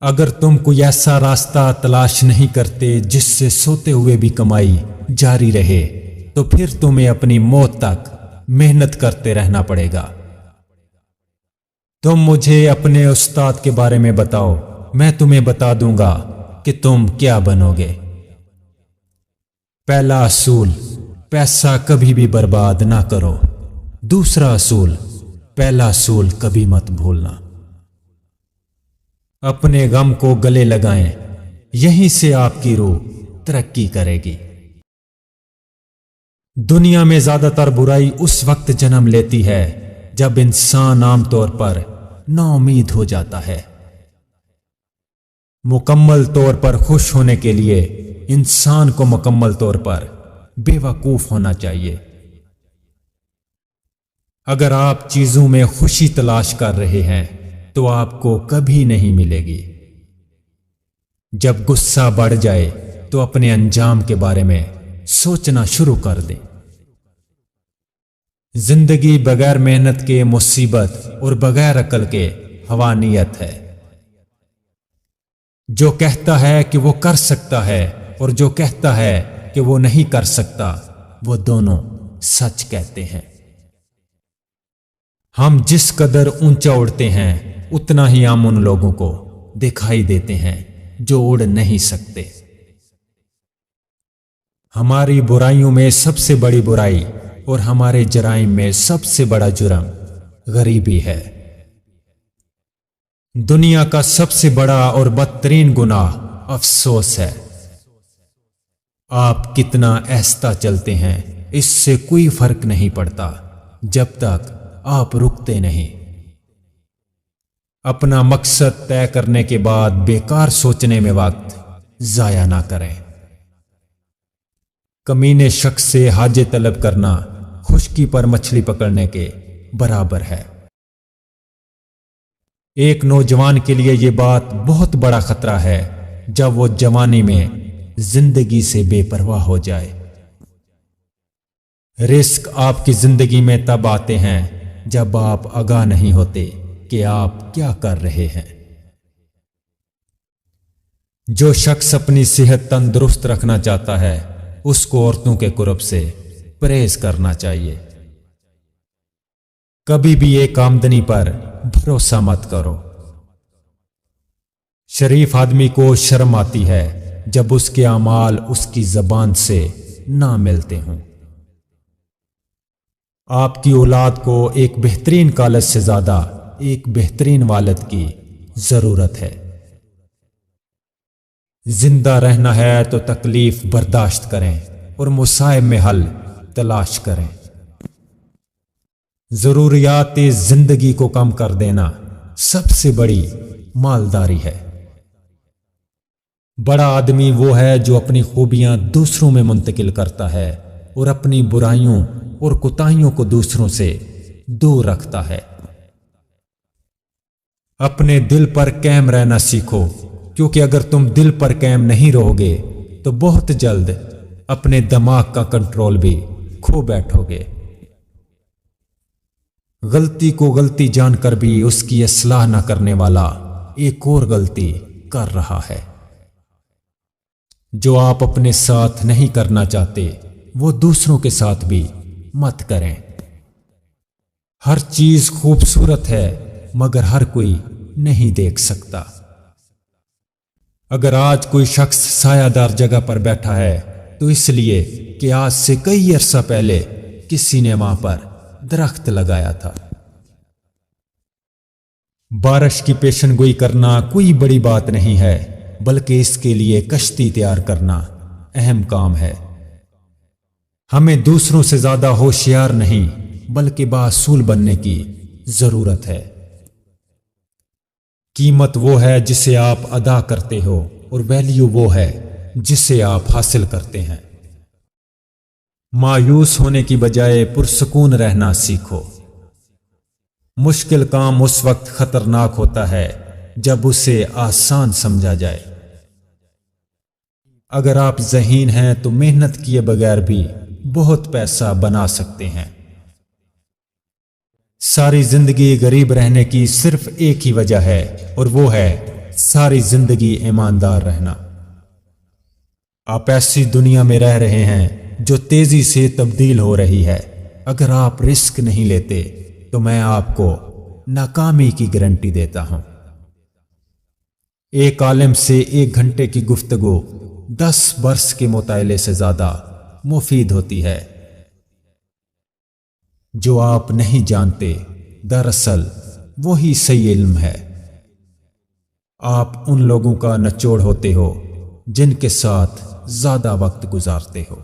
اگر تم کوئی ایسا راستہ تلاش نہیں کرتے جس سے سوتے ہوئے بھی کمائی جاری رہے تو پھر تمہیں اپنی موت تک محنت کرتے رہنا پڑے گا۔ تم مجھے اپنے استاد کے بارے میں بتاؤ، میں تمہیں بتا دوں گا کہ تم کیا بنو گے۔ پہلا اصول، پیسہ کبھی بھی برباد نہ کرو۔ دوسرا اصول، پہلا اصول کبھی مت بھولنا۔ اپنے غم کو گلے لگائیں، یہیں سے آپ کی روح ترقی کرے گی۔ دنیا میں زیادہ تر برائی اس وقت جنم لیتی ہے جب انسان عام طور پر نا امید ہو جاتا ہے۔ مکمل طور پر خوش ہونے کے لیے انسان کو مکمل طور پر بے وقوف ہونا چاہیے۔ اگر آپ چیزوں میں خوشی تلاش کر رہے ہیں تو آپ کو کبھی نہیں ملے گی۔ جب غصہ بڑھ جائے تو اپنے انجام کے بارے میں سوچنا شروع کر دیں۔ زندگی بغیر محنت کے مصیبت اور بغیر عقل کے حوانیت ہے۔ جو کہتا ہے کہ وہ کر سکتا ہے اور جو کہتا ہے کہ وہ نہیں کر سکتا، وہ دونوں سچ کہتے ہیں۔ ہم جس قدر اونچا اڑتے ہیں اتنا ہی ہم ان لوگوں کو دکھائی دیتے ہیں جو اڑ نہیں سکتے۔ ہماری برائیوں میں سب سے بڑی برائی اور ہمارے جرائم میں سب سے بڑا جرم غریبی ہے۔ دنیا کا سب سے بڑا اور بدترین گناہ افسوس ہے۔ آپ کتنا آہستہ چلتے ہیں اس سے کوئی فرق نہیں پڑتا جب تک آپ رکتے نہیں۔ اپنا مقصد طے کرنے کے بعد بیکار سوچنے میں وقت ضائع نہ کریں۔ کمینے شخص سے حاجت طلب کرنا خشکی پر مچھلی پکڑنے کے برابر ہے۔ ایک نوجوان کے لیے یہ بات بہت بڑا خطرہ ہے جب وہ جوانی میں زندگی سے بے پرواہ ہو جائے۔ رزق آپ کی زندگی میں تب آتے ہیں جب آپ آگاہ نہیں ہوتے کہ آپ کیا کر رہے ہیں۔ جو شخص اپنی صحت تندرست رکھنا چاہتا ہے اس کو عورتوں کے قرب سے پرہیز کرنا چاہیے۔ کبھی بھی ایک آمدنی پر بھروسہ مت کرو۔ شریف آدمی کو شرم آتی ہے جب اس کے اعمال اس کی زبان سے نہ ملتے ہوں۔ آپ کی اولاد کو ایک بہترین کالج سے زیادہ ایک بہترین والد کی ضرورت ہے۔ زندہ رہنا ہے تو تکلیف برداشت کریں اور مصائب میں حل تلاش کریں۔ ضروریات زندگی کو کم کر دینا سب سے بڑی مالداری ہے۔ بڑا آدمی وہ ہے جو اپنی خوبیاں دوسروں میں منتقل کرتا ہے اور اپنی برائیوں اور کوتاہیوں کو دوسروں سے دور رکھتا ہے۔ اپنے دل پر قائم رہنا سیکھو، کیونکہ اگر تم دل پر قائم نہیں رہو گے تو بہت جلد اپنے دماغ کا کنٹرول بھی کھو بیٹھو گے۔ غلطی کو غلطی جان کر بھی اس کی اصلاح نہ کرنے والا ایک اور غلطی کر رہا ہے۔ جو آپ اپنے ساتھ نہیں کرنا چاہتے وہ دوسروں کے ساتھ بھی مت کریں۔ ہر چیز خوبصورت ہے مگر ہر کوئی نہیں دیکھ سکتا۔ اگر آج کوئی شخص سایہ دار جگہ پر بیٹھا ہے تو اس لیے کہ آج سے کئی عرصہ پہلے کسی نے وہاں پر درخت لگایا تھا۔ بارش کی پیشن گوئی کرنا کوئی بڑی بات نہیں ہے، بلکہ اس کے لیے کشتی تیار کرنا اہم کام ہے۔ ہمیں دوسروں سے زیادہ ہوشیار نہیں بلکہ بااصول بننے کی ضرورت ہے۔ قیمت وہ ہے جسے آپ ادا کرتے ہو اور ویلیو وہ ہے جسے آپ حاصل کرتے ہیں۔ مایوس ہونے کی بجائے پرسکون رہنا سیکھو۔ مشکل کام اس وقت خطرناک ہوتا ہے جب اسے آسان سمجھا جائے۔ اگر آپ ذہین ہیں تو محنت کیے بغیر بھی بہت پیسہ بنا سکتے ہیں۔ ساری زندگی غریب رہنے کی صرف ایک ہی وجہ ہے اور وہ ہے ساری زندگی ایماندار رہنا۔ آپ ایسی دنیا میں رہ رہے ہیں جو تیزی سے تبدیل ہو رہی ہے۔ اگر آپ رسک نہیں لیتے تو میں آپ کو ناکامی کی گارنٹی دیتا ہوں۔ ایک عالم سے 1 گھنٹے کی گفتگو 10 برس کے مطالعے سے زیادہ مفید ہوتی ہے۔ جو آپ نہیں جانتے دراصل وہی صحیح علم ہے۔ آپ ان لوگوں کا نچوڑ ہوتے ہو جن کے ساتھ زیادہ وقت گزارتے ہو۔